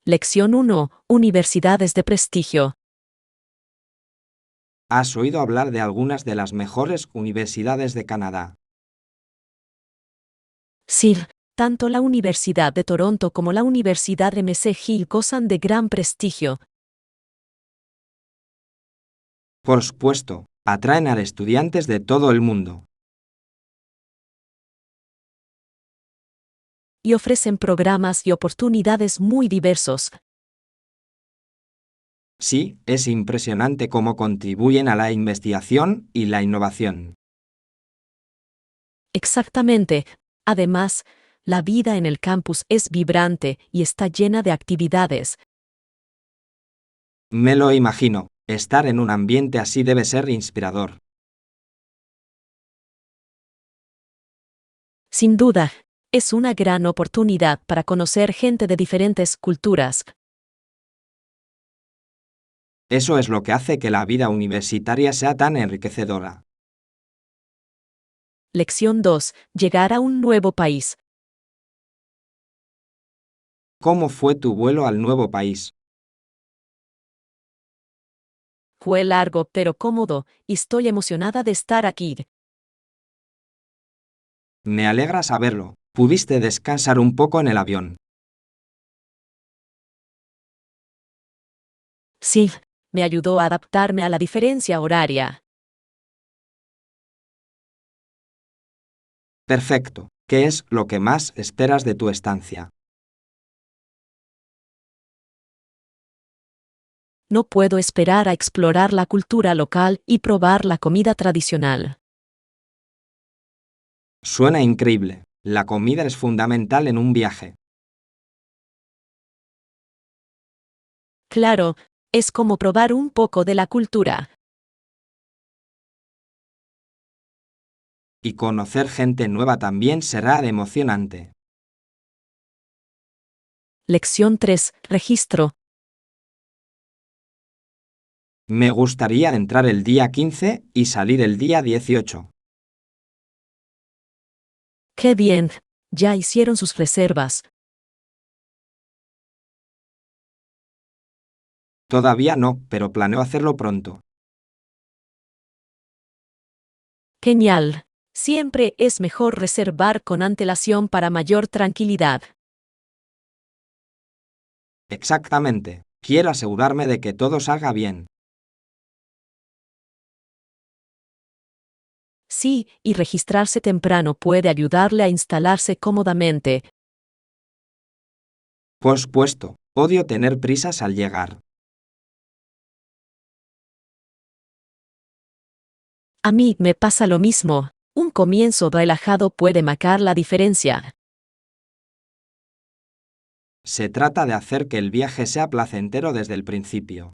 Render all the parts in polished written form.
Lección 1. Universidades de prestigio. ¿Has oído hablar de algunas de las mejores universidades de Canadá? Sí, tanto la Universidad de Toronto como la Universidad McGill gozan de gran prestigio. Por supuesto, atraen a estudiantes de todo el mundo. Y ofrecen programas y oportunidades muy diversos. Sí, es impresionante cómo contribuyen a la investigación y la innovación. Exactamente. Además, la vida en el campus es vibrante y está llena de actividades. Me lo imagino, estar en un ambiente así debe ser inspirador. Sin duda, es una gran oportunidad para conocer gente de diferentes culturas. Eso es lo que hace que la vida universitaria sea tan enriquecedora. Lección 2. Llegar a un nuevo país. ¿Cómo fue tu vuelo al nuevo país? Fue largo pero cómodo, y estoy emocionada de estar aquí. Me alegra saberlo. ¿Pudiste descansar un poco en el avión? Sí, me ayudó a adaptarme a la diferencia horaria. Perfecto. ¿Qué es lo que más esperas de tu estancia? No puedo esperar a explorar la cultura local y probar la comida tradicional. Suena increíble. La comida es fundamental en un viaje. Claro, es como probar un poco de la cultura. Y conocer gente nueva también será emocionante. Lección 3. Registro. Me gustaría entrar el día 15 y salir el día 18. ¡Qué bien! Ya hicieron sus reservas. Todavía no, pero planeo hacerlo pronto. Genial. Siempre es mejor reservar con antelación para mayor tranquilidad. Exactamente. Quiero asegurarme de que todo salga bien. Sí, y registrarse temprano puede ayudarle a instalarse cómodamente. Por supuesto, odio tener prisas al llegar. A mí me pasa lo mismo. Un comienzo relajado puede marcar la diferencia. Se trata de hacer que el viaje sea placentero desde el principio.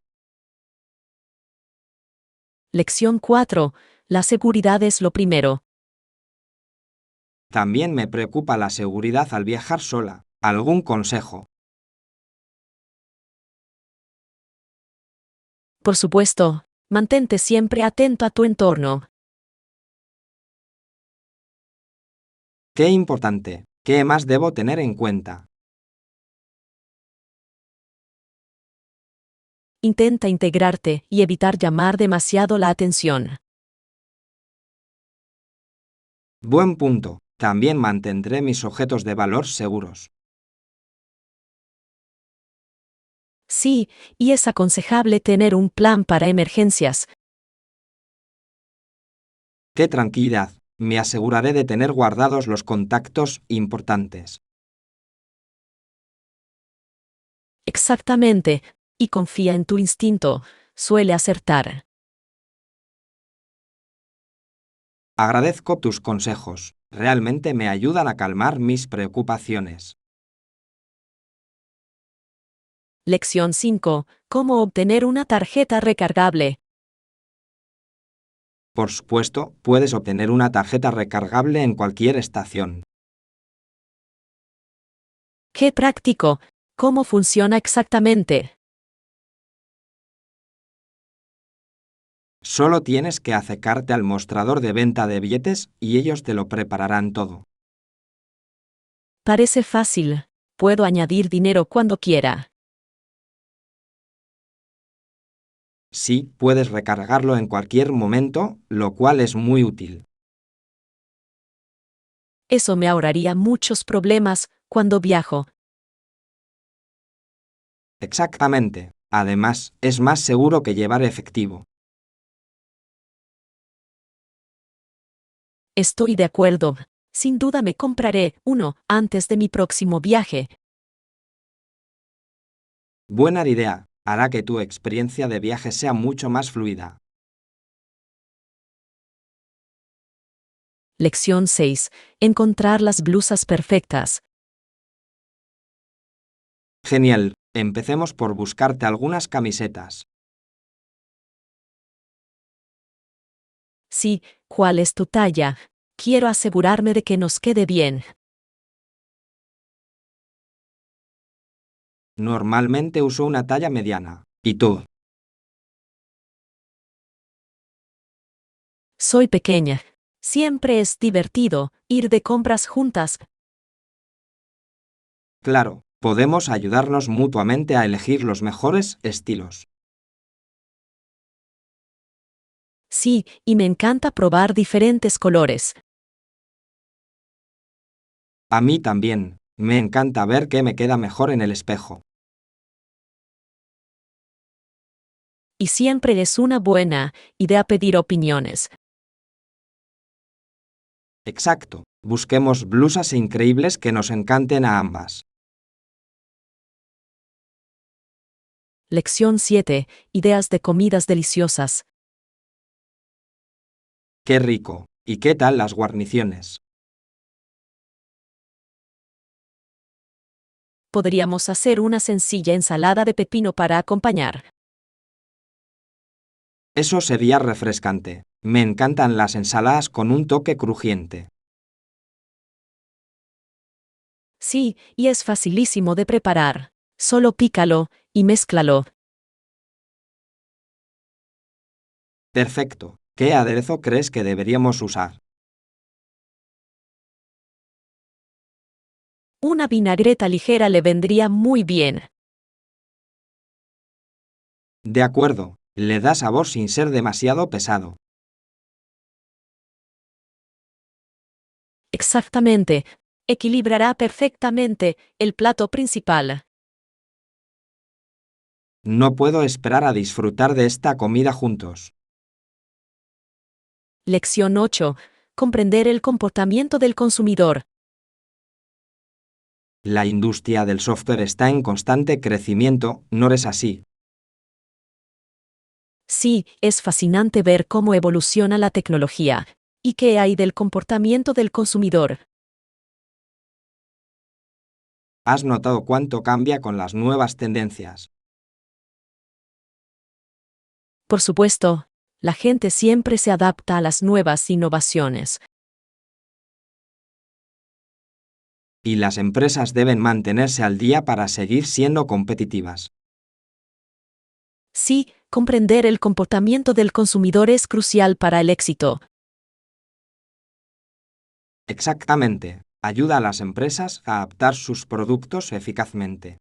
Lección 4. La seguridad es lo primero. También me preocupa la seguridad al viajar sola. ¿Algún consejo? Por supuesto, mantente siempre atento a tu entorno. Qué importante. ¿Qué más debo tener en cuenta? Intenta integrarte y evitar llamar demasiado la atención. Buen punto. También mantendré mis objetos de valor seguros. Sí, y es aconsejable tener un plan para emergencias. ¡Qué tranquilidad! Me aseguraré de tener guardados los contactos importantes. Exactamente, y confía en tu instinto, suele acertar. Agradezco tus consejos. Realmente me ayudan a calmar mis preocupaciones. Lección 5. ¿Cómo obtener una tarjeta recargable? Por supuesto, puedes obtener una tarjeta recargable en cualquier estación. ¡Qué práctico! ¿Cómo funciona exactamente? Solo tienes que acercarte al mostrador de venta de billetes y ellos te lo prepararán todo. Parece fácil. Puedo añadir dinero cuando quiera. Sí, puedes recargarlo en cualquier momento, lo cual es muy útil. Eso me ahorraría muchos problemas cuando viajo. Exactamente. Además, es más seguro que llevar efectivo. Estoy de acuerdo. Sin duda me compraré uno antes de mi próximo viaje. Buena idea. Hará que tu experiencia de viaje sea mucho más fluida. Lección 6. Encontrar las blusas perfectas. Genial. Empecemos por buscarte algunas camisetas. Sí, ¿cuál es tu talla? Quiero asegurarme de que nos quede bien. Normalmente uso una talla mediana. ¿Y tú? Soy pequeña. Siempre es divertido ir de compras juntas. Claro, podemos ayudarnos mutuamente a elegir los mejores estilos. Sí, y me encanta probar diferentes colores. A mí también. Me encanta ver qué me queda mejor en el espejo. Y siempre es una buena idea pedir opiniones. Exacto. Busquemos blusas increíbles que nos encanten a ambas. Lección 7. Ideas de comidas deliciosas. ¡Qué rico! ¿Y qué tal las guarniciones? Podríamos hacer una sencilla ensalada de pepino para acompañar. Eso sería refrescante. Me encantan las ensaladas con un toque crujiente. Sí, y es facilísimo de preparar. Solo pícalo y mézclalo. Perfecto. ¿Qué aderezo crees que deberíamos usar? Una vinagreta ligera le vendría muy bien. De acuerdo. Le da sabor sin ser demasiado pesado. Exactamente. Equilibrará perfectamente el plato principal. No puedo esperar a disfrutar de esta comida juntos. Lección 8. Comprender el comportamiento del consumidor. La industria del software está en constante crecimiento, ¿no es así? Sí, es fascinante ver cómo evoluciona la tecnología. ¿Y qué hay del comportamiento del consumidor? ¿Has notado cuánto cambia con las nuevas tendencias? Por supuesto, la gente siempre se adapta a las nuevas innovaciones. Y las empresas deben mantenerse al día para seguir siendo competitivas. Sí, comprender el comportamiento del consumidor es crucial para el éxito. Exactamente. Ayuda a las empresas a adaptar sus productos eficazmente.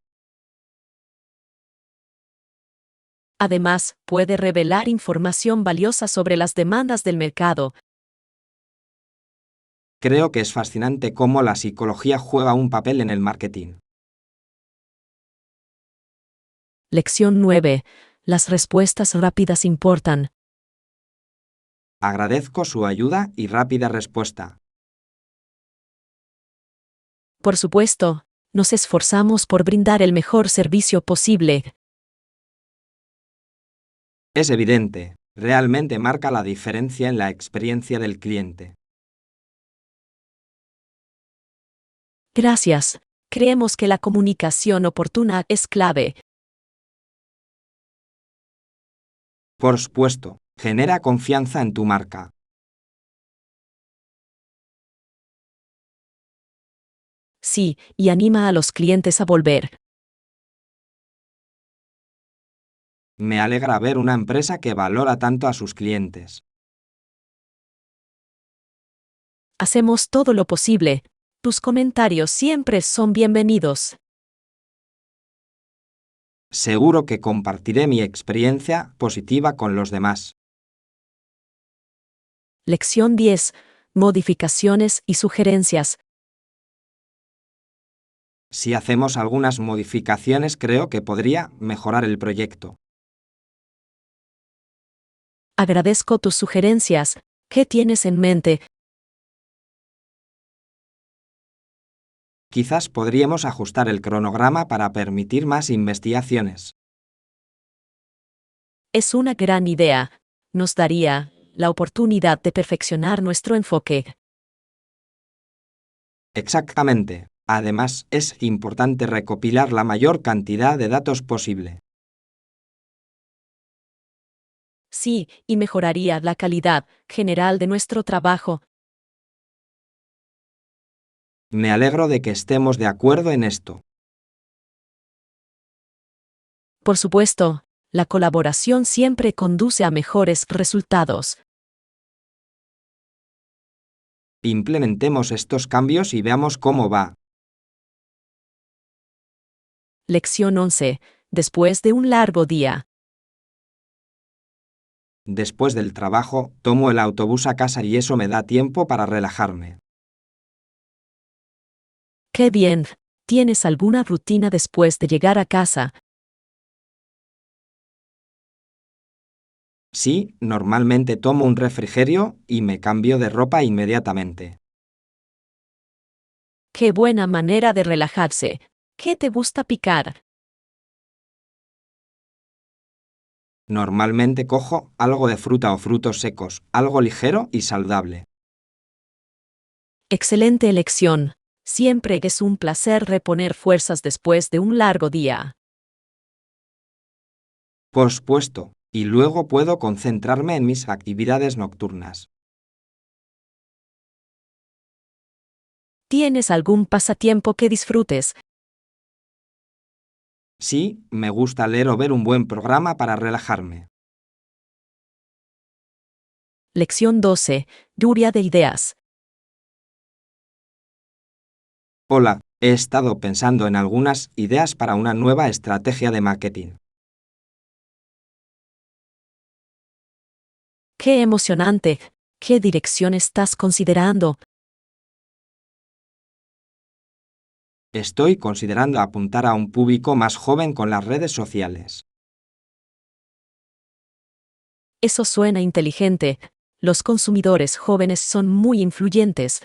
Además, puede revelar información valiosa sobre las demandas del mercado. Creo que es fascinante cómo la psicología juega un papel en el marketing. Lección 9. Las respuestas rápidas importan. Agradezco su ayuda y rápida respuesta. Por supuesto, nos esforzamos por brindar el mejor servicio posible. Es evidente, realmente marca la diferencia en la experiencia del cliente. Gracias. Creemos que la comunicación oportuna es clave. Por supuesto, genera confianza en tu marca. Sí, y anima a los clientes a volver. Me alegra ver una empresa que valora tanto a sus clientes. Hacemos todo lo posible. Tus comentarios siempre son bienvenidos. Seguro que compartiré mi experiencia positiva con los demás. Lección 10. Modificaciones y sugerencias. Si hacemos algunas modificaciones, creo que podría mejorar el proyecto. Agradezco tus sugerencias. ¿Qué tienes en mente? Quizás podríamos ajustar el cronograma para permitir más investigaciones. Es una gran idea. Nos daría la oportunidad de perfeccionar nuestro enfoque. Exactamente. Además, es importante recopilar la mayor cantidad de datos posible. Sí, y mejoraría la calidad general de nuestro trabajo. Me alegro de que estemos de acuerdo en esto. Por supuesto, la colaboración siempre conduce a mejores resultados. Implementemos estos cambios y veamos cómo va. Lección 11. Después de un largo día. Después del trabajo, tomo el autobús a casa y eso me da tiempo para relajarme. ¡Qué bien! ¿Tienes alguna rutina después de llegar a casa? Sí, normalmente tomo un refrigerio y me cambio de ropa inmediatamente. ¡Qué buena manera de relajarse! ¿Qué te gusta picar? Normalmente cojo algo de fruta o frutos secos, algo ligero y saludable. Excelente elección. Siempre es un placer reponer fuerzas después de un largo día. Por supuesto, y luego puedo concentrarme en mis actividades nocturnas. ¿Tienes algún pasatiempo que disfrutes? Sí, me gusta leer o ver un buen programa para relajarme. Lección 12. Lluvia de ideas. Hola, he estado pensando en algunas ideas para una nueva estrategia de marketing. ¡Qué emocionante! ¿Qué dirección estás considerando? Estoy considerando apuntar a un público más joven con las redes sociales. Eso suena inteligente. Los consumidores jóvenes son muy influyentes.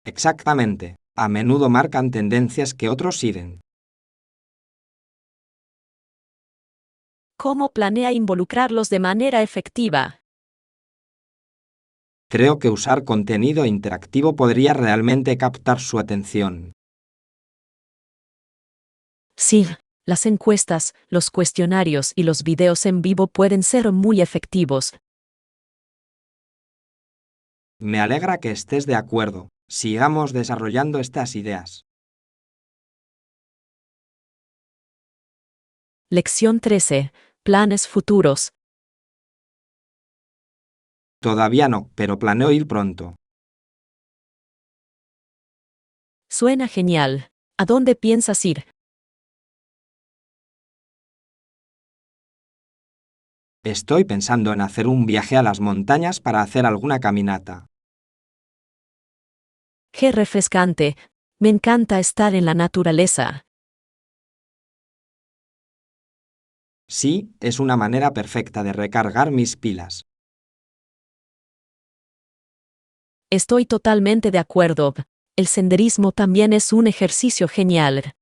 Exactamente. A menudo marcan tendencias que otros siguen. ¿Cómo planea involucrarlos de manera efectiva? Creo que usar contenido interactivo podría realmente captar su atención. Sí, las encuestas, los cuestionarios y los videos en vivo pueden ser muy efectivos. Me alegra que estés de acuerdo. Sigamos desarrollando estas ideas. Lección 13. Planes futuros. Todavía no, pero planeo ir pronto. Suena genial. ¿A dónde piensas ir? Estoy pensando en hacer un viaje a las montañas para hacer alguna caminata. ¡Qué refrescante! Me encanta estar en la naturaleza. Sí, es una manera perfecta de recargar mis pilas. Estoy totalmente de acuerdo. El senderismo también es un ejercicio genial.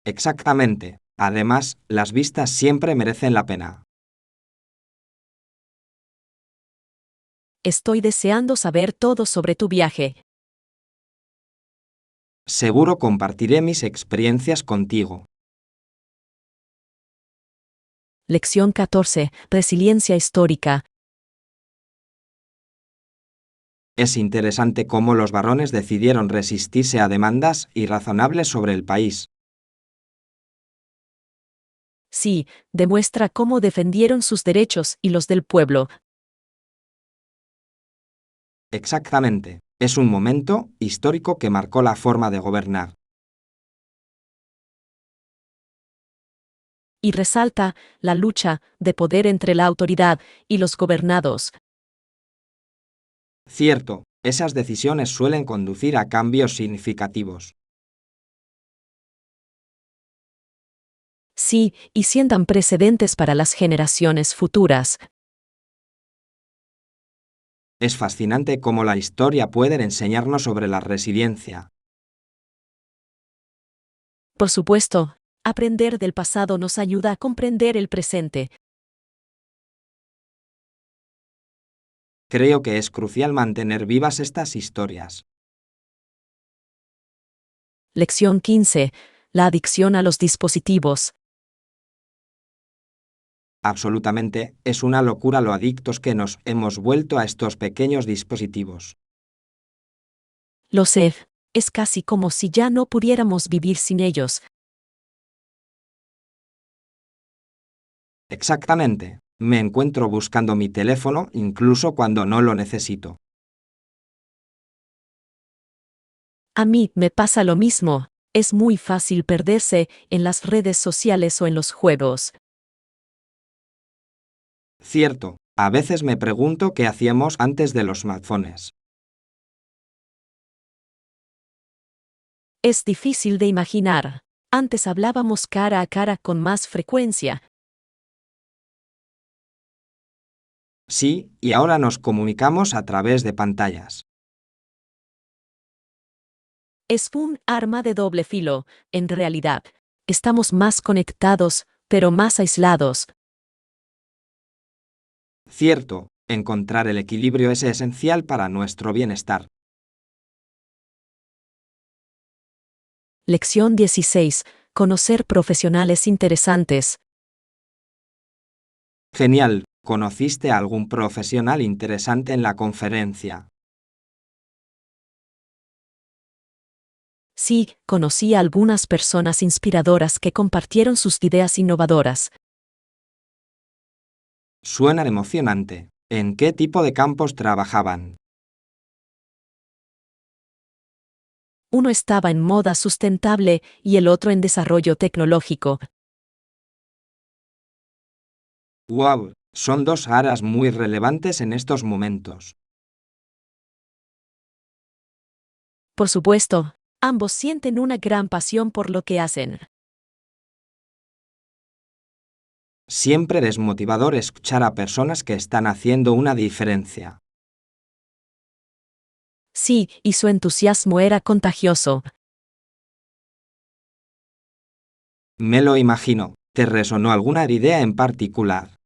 Exactamente. Además, las vistas siempre merecen la pena. Estoy deseando saber todo sobre tu viaje. Seguro compartiré mis experiencias contigo. Lección 14. Resiliencia histórica. Es interesante cómo los varones decidieron resistirse a demandas irrazonables sobre el país. Sí, demuestra cómo defendieron sus derechos y los del pueblo. Exactamente. Es un momento histórico que marcó la forma de gobernar. y resalta la lucha de poder entre la autoridad y los gobernados. Cierto, esas decisiones suelen conducir a cambios significativos. Sí, y sientan precedentes para las generaciones futuras. Es fascinante cómo la historia puede enseñarnos sobre la resiliencia. Por supuesto, aprender del pasado nos ayuda a comprender el presente. Creo que es crucial mantener vivas estas historias. Lección 15. La adicción a los dispositivos. Absolutamente, es una locura lo adictos que nos hemos vuelto a estos pequeños dispositivos. Lo sé, es casi como si ya no pudiéramos vivir sin ellos. Exactamente. Me encuentro buscando mi teléfono incluso cuando no lo necesito. A mí me pasa lo mismo. Es muy fácil perderse en las redes sociales o en los juegos. Cierto, a veces me pregunto qué hacíamos antes de los smartphones. Es difícil de imaginar. Antes hablábamos cara a cara con más frecuencia. Sí, y ahora nos comunicamos a través de pantallas. Es un arma de doble filo, en realidad. Estamos más conectados, pero más aislados. Cierto, encontrar el equilibrio es esencial para nuestro bienestar. Lección 16. Conocer profesionales interesantes. Genial, ¿conociste a algún profesional interesante en la conferencia? Sí, conocí a algunas personas inspiradoras que compartieron sus ideas innovadoras. Suena emocionante. ¿En qué tipo de campos trabajaban? Uno estaba en moda sustentable y el otro en desarrollo tecnológico. ¡Wow! Son dos áreas muy relevantes en estos momentos. Por supuesto, ambos sienten una gran pasión por lo que hacen. Siempre es motivador escuchar a personas que están haciendo una diferencia. Sí, y su entusiasmo era contagioso. Me lo imagino. ¿Te resonó alguna idea en particular?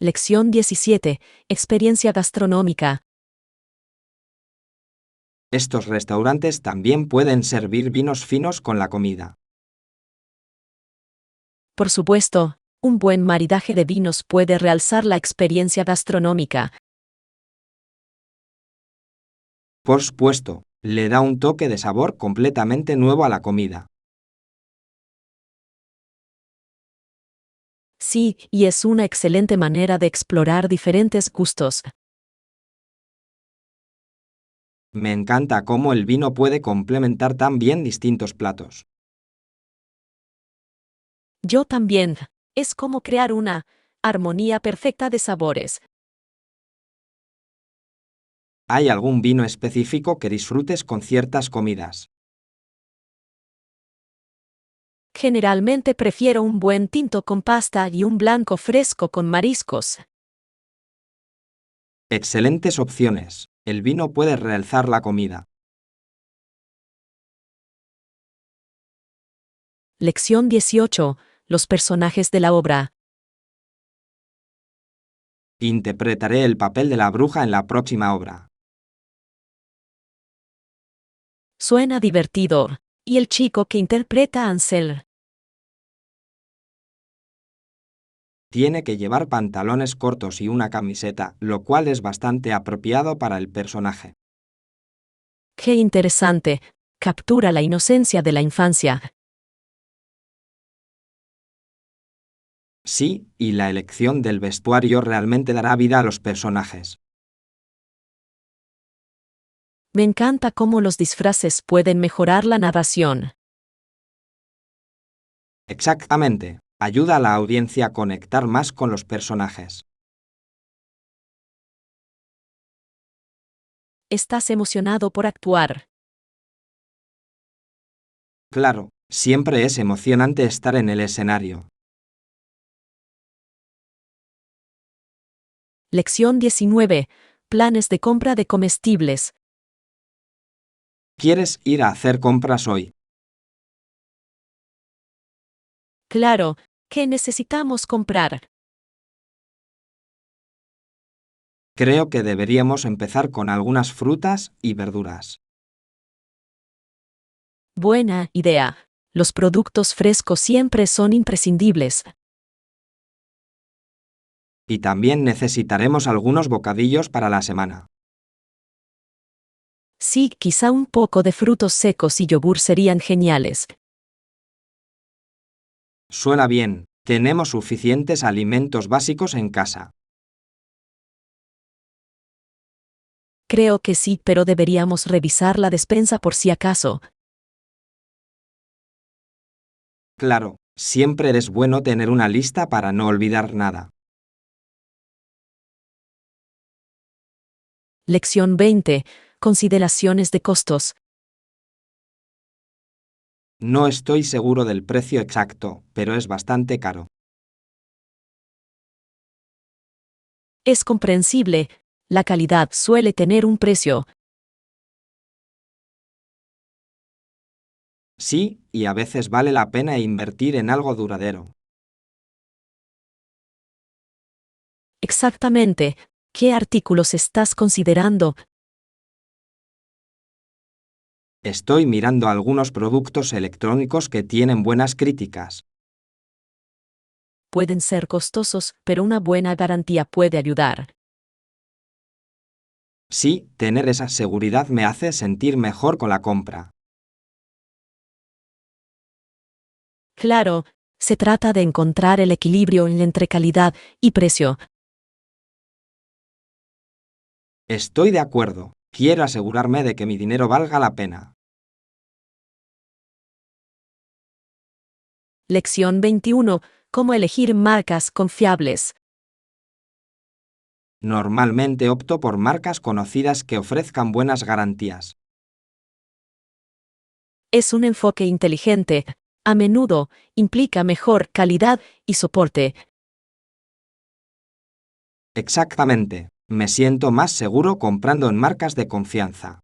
Lección 17. Experiencia gastronómica. Estos restaurantes también pueden servir vinos finos con la comida. Por supuesto, un buen maridaje de vinos puede realzar la experiencia gastronómica. Por supuesto, le da un toque de sabor completamente nuevo a la comida. Sí, y es una excelente manera de explorar diferentes gustos. Me encanta cómo el vino puede complementar tan bien distintos platos. Yo también. Es como crear una armonía perfecta de sabores. ¿Hay algún vino específico que disfrutes con ciertas comidas? Generalmente prefiero un buen tinto con pasta y un blanco fresco con mariscos. Excelentes opciones. El vino puede realzar la comida. Lección 18. Los personajes de la obra. Interpretaré el papel de la bruja en la próxima obra. Suena divertido. ¿Y el chico que interpreta a Ansel? Tiene que llevar pantalones cortos y una camiseta, lo cual es bastante apropiado para el personaje. ¡Qué interesante! Captura la inocencia de la infancia. Sí, y la elección del vestuario realmente dará vida a los personajes. Me encanta cómo los disfraces pueden mejorar la narración. Exactamente. Ayuda a la audiencia a conectar más con los personajes. Estás emocionado por actuar. Claro, siempre es emocionante estar en el escenario. Lección 19. Planes de compra de comestibles. ¿Quieres ir a hacer compras hoy? Claro, ¿qué necesitamos comprar? Creo que deberíamos empezar con algunas frutas y verduras. Buena idea. Los productos frescos siempre son imprescindibles. Y también necesitaremos algunos bocadillos para la semana. Sí, quizá un poco de frutos secos y yogur serían geniales. Suena bien, tenemos suficientes alimentos básicos en casa. Creo que sí, pero deberíamos revisar la despensa por si acaso. Claro, siempre es bueno tener una lista para no olvidar nada. Lección 20. Consideraciones de costos. No estoy seguro del precio exacto, pero es bastante caro. Es comprensible. La calidad suele tener un precio. Sí, y a veces vale la pena invertir en algo duradero. Exactamente. ¿Qué artículos estás considerando? Estoy mirando algunos productos electrónicos que tienen buenas críticas. Pueden ser costosos, pero una buena garantía puede ayudar. Sí, tener esa seguridad me hace sentir mejor con la compra. Claro, se trata de encontrar el equilibrio entre calidad y precio. Estoy de acuerdo. Quiero asegurarme de que mi dinero valga la pena. Lección 21. Cómo elegir marcas confiables. Normalmente opto por marcas conocidas que ofrezcan buenas garantías. Es un enfoque inteligente. A menudo, implica mejor calidad y soporte. Exactamente. Me siento más seguro comprando en marcas de confianza.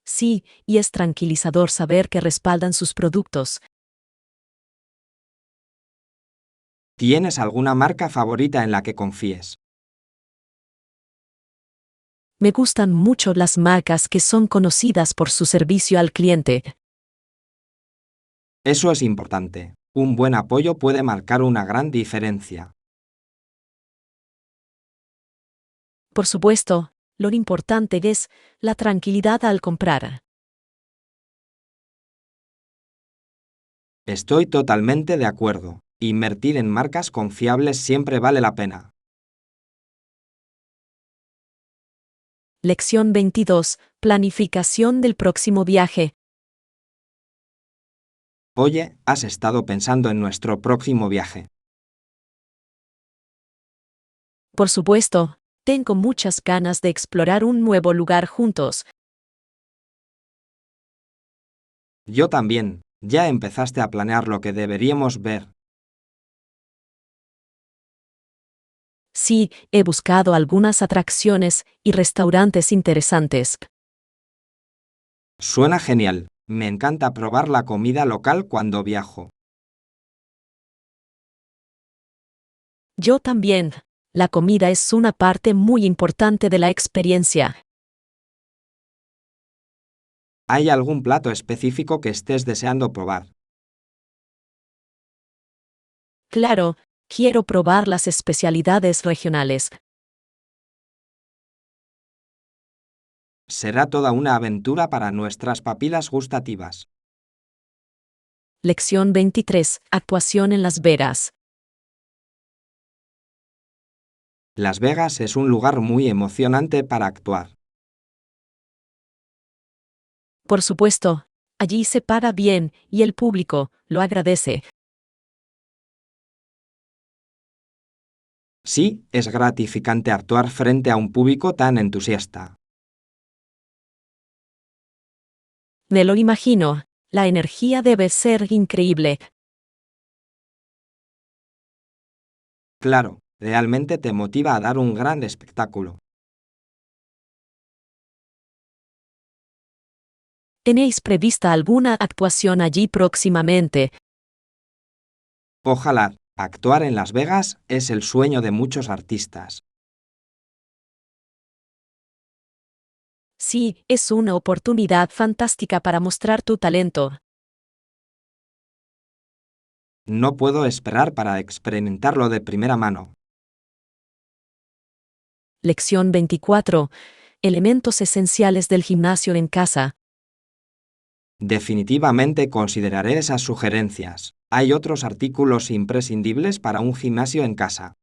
Sí, y es tranquilizador saber que respaldan sus productos. ¿Tienes alguna marca favorita en la que confíes? Me gustan mucho las marcas que son conocidas por su servicio al cliente. Eso es importante. Un buen apoyo puede marcar una gran diferencia. Por supuesto, lo importante es la tranquilidad al comprar. Estoy totalmente de acuerdo. Invertir en marcas confiables siempre vale la pena. Lección 22. Planificación del próximo viaje. Oye, ¿has estado pensando en nuestro próximo viaje? Por supuesto, tengo muchas ganas de explorar un nuevo lugar juntos. Yo también. ¿Ya empezaste a planear lo que deberíamos ver? Sí, he buscado algunas atracciones y restaurantes interesantes. Suena genial. Me encanta probar la comida local cuando viajo. Yo también. La comida es una parte muy importante de la experiencia. ¿Hay algún plato específico que estés deseando probar? Claro, quiero probar las especialidades regionales. Será toda una aventura para nuestras papilas gustativas. Lección 23. Actuación en Las Vegas. Las Vegas es un lugar muy emocionante para actuar. Por supuesto, Allí se paga bien, y el público lo agradece. Sí, es gratificante actuar frente a un público tan entusiasta. Me lo imagino. La energía debe ser increíble. Claro, realmente te motiva a dar un gran espectáculo. ¿Tenéis prevista alguna actuación allí próximamente? Ojalá, actuar en Las Vegas es el sueño de muchos artistas. Sí, es una oportunidad fantástica para mostrar tu talento. No puedo esperar para experimentarlo de primera mano. Lección 24. Elementos esenciales del gimnasio en casa. Definitivamente consideraré esas sugerencias. Hay otros artículos imprescindibles para un gimnasio en casa.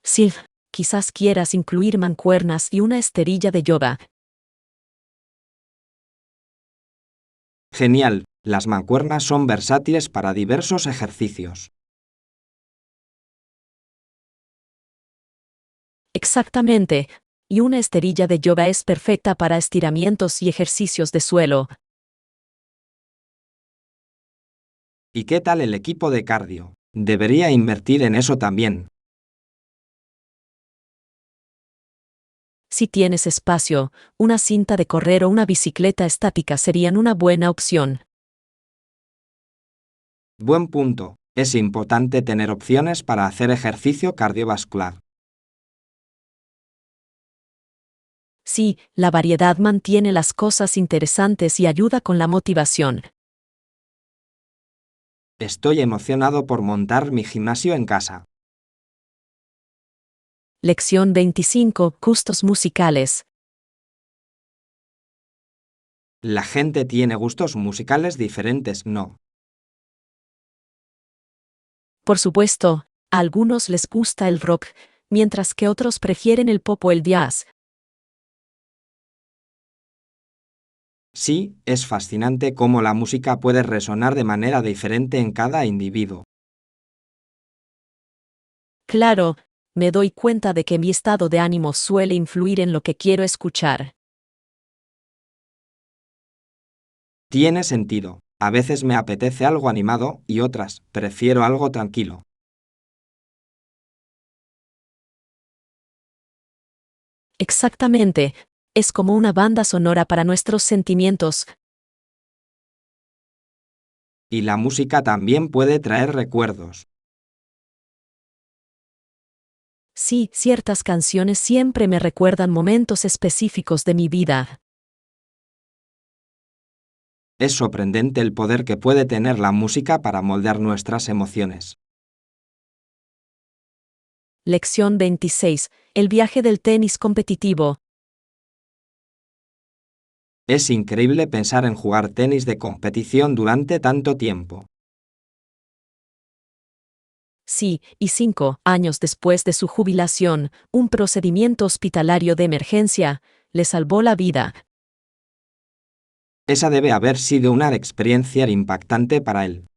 Sí, quizás quieras incluir mancuernas y una esterilla de yoga. Genial, las mancuernas son versátiles para diversos ejercicios. Exactamente. Y una esterilla de yoga es perfecta para estiramientos y ejercicios de suelo. ¿Y qué tal el equipo de cardio? Debería invertir en eso también. Si tienes espacio, una cinta de correr o una bicicleta estática serían una buena opción. Buen punto. Es importante tener opciones para hacer ejercicio cardiovascular. Sí, la variedad mantiene las cosas interesantes y ayuda con la motivación. Estoy emocionado por montar mi gimnasio en casa. Lección 25. Gustos musicales. La gente tiene gustos musicales diferentes, ¿no? Por supuesto, a algunos les gusta el rock, mientras que otros prefieren el pop o el jazz. Sí, es fascinante cómo la música puede resonar de manera diferente en cada individuo. Claro, me doy cuenta de que mi estado de ánimo suele influir en lo que quiero escuchar. Tiene sentido. A veces me apetece algo animado y otras, prefiero algo tranquilo. Exactamente. Es como una banda sonora para nuestros sentimientos. Y la música también puede traer recuerdos. Sí, ciertas canciones siempre me recuerdan momentos específicos de mi vida. Es sorprendente el poder que puede tener la música para moldear nuestras emociones. Lección 26. El viaje del tenis competitivo. Es increíble pensar en jugar tenis de competición durante tanto tiempo. Sí, y 5 años después de su jubilación, un procedimiento hospitalario de emergencia le salvó la vida. Esa debe haber sido una experiencia impactante para él.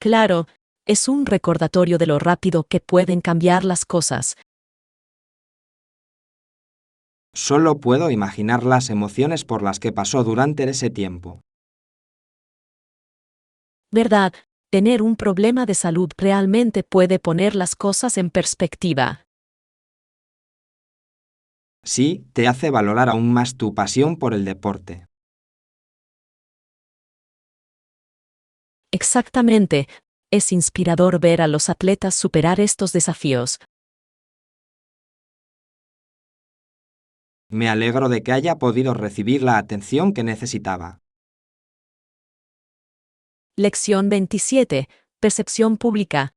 Claro, es un recordatorio de lo rápido que pueden cambiar las cosas. Solo puedo imaginar las emociones por las que pasó durante ese tiempo. ¿Verdad? Tener un problema de salud realmente puede poner las cosas en perspectiva. Sí, te hace valorar aún más tu pasión por el deporte. Exactamente. Es inspirador ver a los atletas superar estos desafíos. Me alegro de que haya podido recibir la atención que necesitaba. Lección 27. Percepción pública.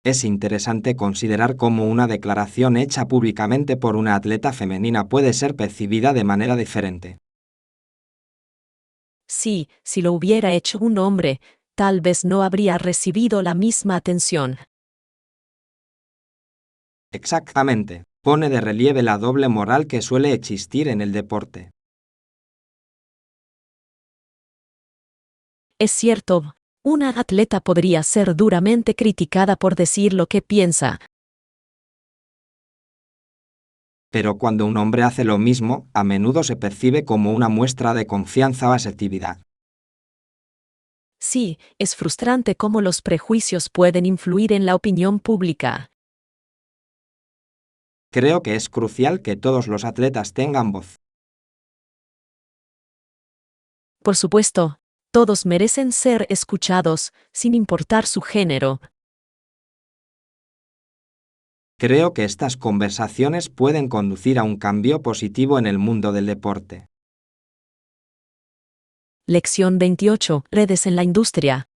Es interesante considerar cómo una declaración hecha públicamente por una atleta femenina puede ser percibida de manera diferente. Sí, si lo hubiera hecho un hombre, tal vez no habría recibido la misma atención. Exactamente. Pone de relieve la doble moral que suele existir en el deporte. Es cierto, una atleta podría ser duramente criticada por decir lo que piensa. Pero cuando un hombre hace lo mismo, a menudo se percibe como una muestra de confianza o asertividad. Sí, es frustrante cómo los prejuicios pueden influir en la opinión pública. Creo que es crucial que todos los atletas tengan voz. Por supuesto, todos merecen ser escuchados, sin importar su género. Creo que estas conversaciones pueden conducir a un cambio positivo en el mundo del deporte. Lección 28. Redes en la industria.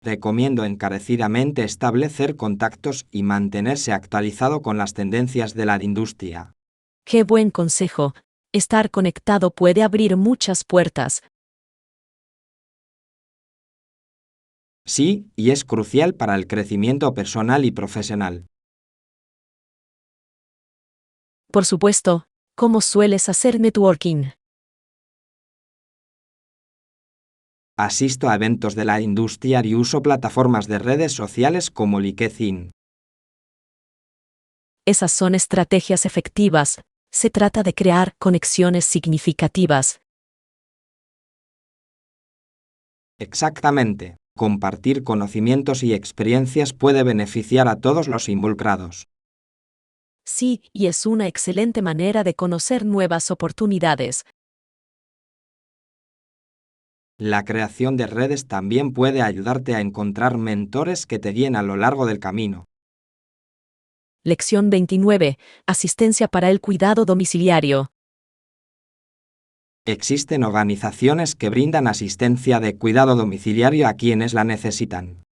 Recomiendo encarecidamente establecer contactos y mantenerse actualizado con las tendencias de la industria. Qué buen consejo. Estar conectado puede abrir muchas puertas. Sí, y es crucial para el crecimiento personal y profesional. Por supuesto, ¿cómo sueles hacer networking? Asisto a eventos de la industria y uso plataformas de redes sociales como LinkedIn. Esas son estrategias efectivas. Se trata de crear conexiones significativas. Exactamente. Compartir conocimientos y experiencias puede beneficiar a todos los involucrados. Sí, y es una excelente manera de conocer nuevas oportunidades. La creación de redes también puede ayudarte a encontrar mentores que te guíen a lo largo del camino. Lección 29. Asistencia para el cuidado domiciliario. Existen organizaciones que brindan asistencia de cuidado domiciliario a quienes la necesitan.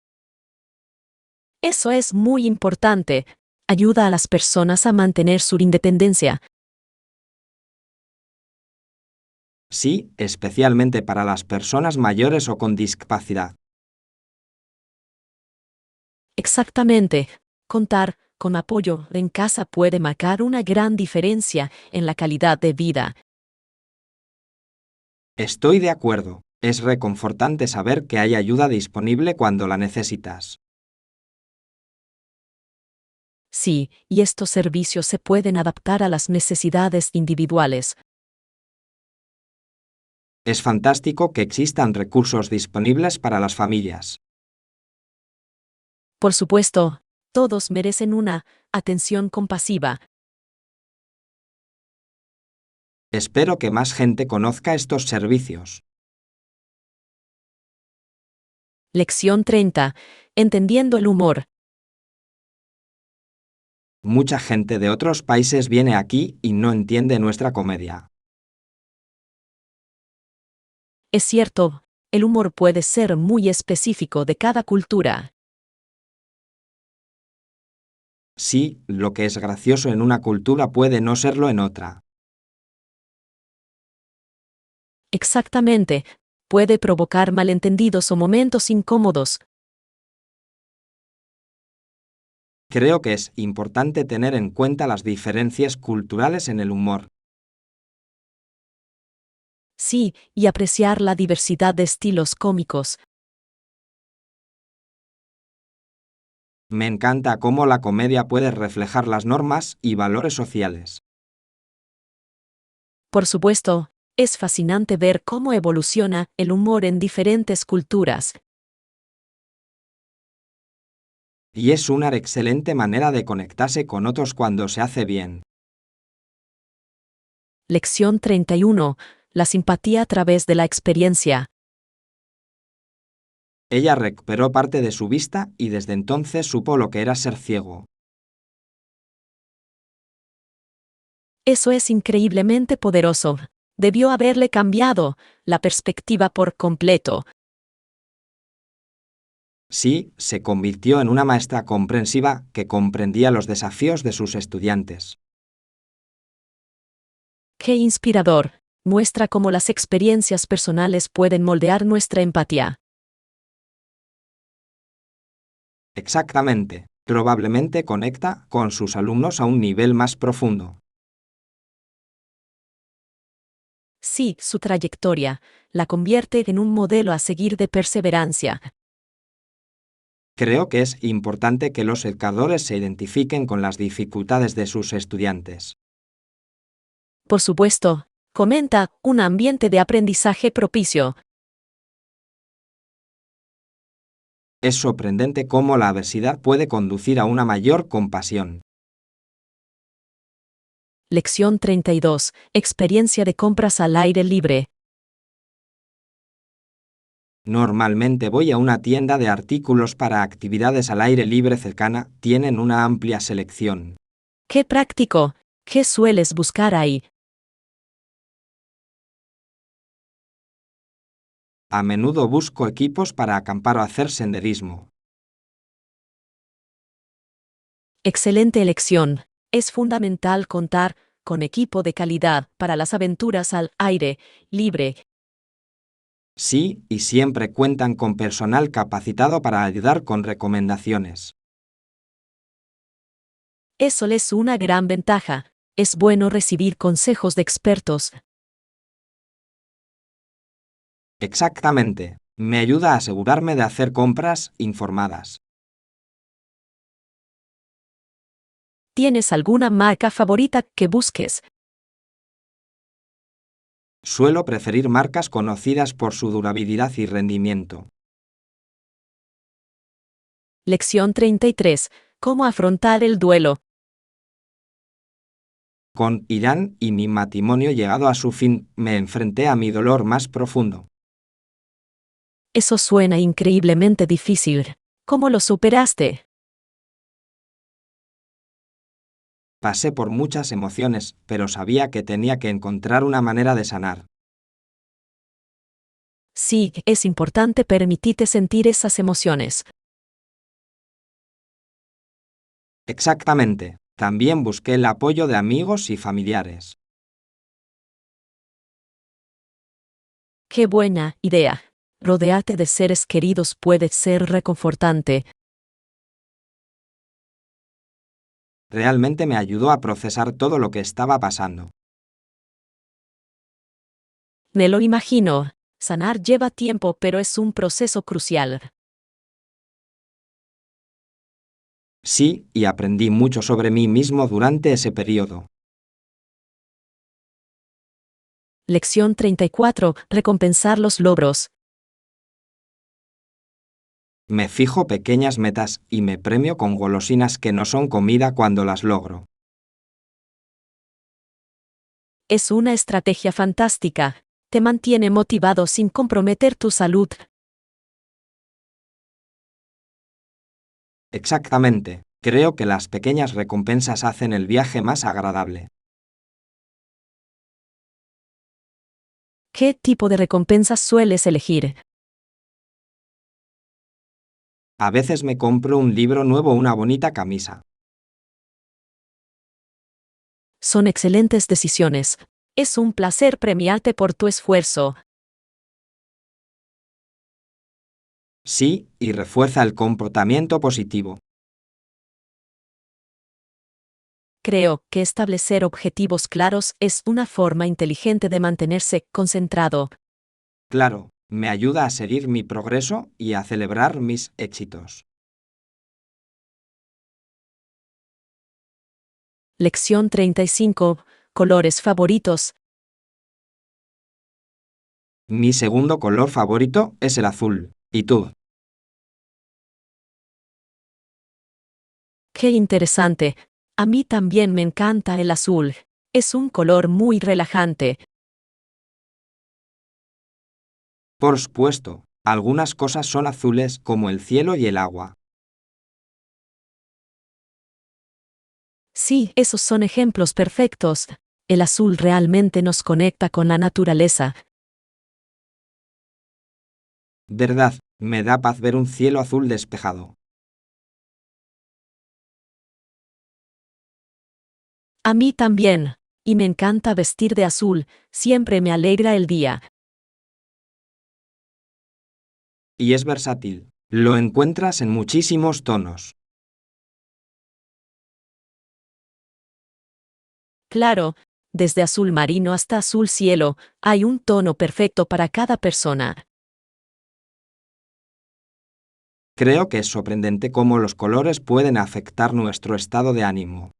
Eso es muy importante. Ayuda a las personas a mantener su independencia. Sí, especialmente para las personas mayores o con discapacidad. Exactamente. Contar con apoyo en casa puede marcar una gran diferencia en la calidad de vida. Estoy de acuerdo. Es reconfortante saber que hay ayuda disponible cuando la necesitas. Sí, y estos servicios se pueden adaptar a las necesidades individuales. Es fantástico que existan recursos disponibles para las familias. Por supuesto, todos merecen una atención compasiva. Espero que más gente conozca estos servicios. Lección 30. Entendiendo el humor. Mucha gente de otros países viene aquí y no entiende nuestra comedia. Es cierto, el humor puede ser muy específico de cada cultura. Sí, lo que es gracioso en una cultura puede no serlo en otra. Exactamente, puede provocar malentendidos o momentos incómodos. Creo que es importante tener en cuenta las diferencias culturales en el humor. Sí, y apreciar la diversidad de estilos cómicos. Me encanta cómo la comedia puede reflejar las normas y valores sociales. Por supuesto, es fascinante ver cómo evoluciona el humor en diferentes culturas. Y es una excelente manera de conectarse con otros cuando se hace bien. Lección 31. La simpatía a través de la experiencia. Ella recuperó parte de su vista y desde entonces supo lo que era ser ciego. Eso es increíblemente poderoso. Debió haberle cambiado la perspectiva por completo. Sí, se convirtió en una maestra comprensiva que comprendía los desafíos de sus estudiantes. ¡Qué inspirador! Muestra cómo las experiencias personales pueden moldear nuestra empatía. Exactamente. Probablemente conecta con sus alumnos a un nivel más profundo. Sí, su trayectoria la convierte en un modelo a seguir de perseverancia. Creo que es importante que los educadores se identifiquen con las dificultades de sus estudiantes. Por supuesto, comenta un ambiente de aprendizaje propicio. Es sorprendente cómo la adversidad puede conducir a una mayor compasión. Lección 32. Experiencia de compras al aire libre. Normalmente voy a una tienda de artículos para actividades al aire libre cercana, tienen una amplia selección. ¡Qué práctico! ¿Qué sueles buscar ahí? A menudo busco equipos para acampar o hacer senderismo. Excelente elección. Es fundamental contar con equipo de calidad para las aventuras al aire libre. Sí, y siempre cuentan con personal capacitado para ayudar con recomendaciones. Eso es una gran ventaja. Es bueno recibir consejos de expertos. Exactamente. Me ayuda a asegurarme de hacer compras informadas. ¿Tienes alguna marca favorita que busques? Suelo preferir marcas conocidas por su durabilidad y rendimiento. Lección 33. ¿Cómo afrontar el duelo? Con Irán y mi matrimonio llegado a su fin, me enfrenté a mi dolor más profundo. Eso suena increíblemente difícil. ¿Cómo lo superaste? Pasé por muchas emociones, pero sabía que tenía que encontrar una manera de sanar. Sí, es importante permitirte sentir esas emociones. Exactamente. También busqué el apoyo de amigos y familiares. ¡Qué buena idea! Rodearte de seres queridos puede ser reconfortante. Realmente me ayudó a procesar todo lo que estaba pasando. Me lo imagino. Sanar lleva tiempo, pero es un proceso crucial. Sí, y aprendí mucho sobre mí mismo durante ese periodo. Lección 34. Recompensar los logros. Me fijo pequeñas metas y me premio con golosinas que no son comida cuando las logro. Es una estrategia fantástica. Te mantiene motivado sin comprometer tu salud. Exactamente. Creo que las pequeñas recompensas hacen el viaje más agradable. ¿Qué tipo de recompensas sueles elegir? A veces me compro un libro nuevo o una bonita camisa. Son excelentes decisiones. Es un placer premiarte por tu esfuerzo. Sí, y refuerza el comportamiento positivo. Creo que establecer objetivos claros es una forma inteligente de mantenerse concentrado. Claro, me ayuda a seguir mi progreso y a celebrar mis éxitos. Lección 35. Colores favoritos. Mi segundo color favorito es el azul. ¿Y tú? Qué interesante. A mí también me encanta el azul. Es un color muy relajante. Por supuesto, algunas cosas son azules como el cielo y el agua. Sí, esos son ejemplos perfectos. El azul realmente nos conecta con la naturaleza. ¿Verdad? Me da paz ver un cielo azul despejado. A mí también. Y me encanta vestir de azul. Siempre me alegra el día. Y es versátil. Lo encuentras en muchísimos tonos. Claro, desde azul marino hasta azul cielo, hay un tono perfecto para cada persona. Creo que es sorprendente cómo los colores pueden afectar nuestro estado de ánimo.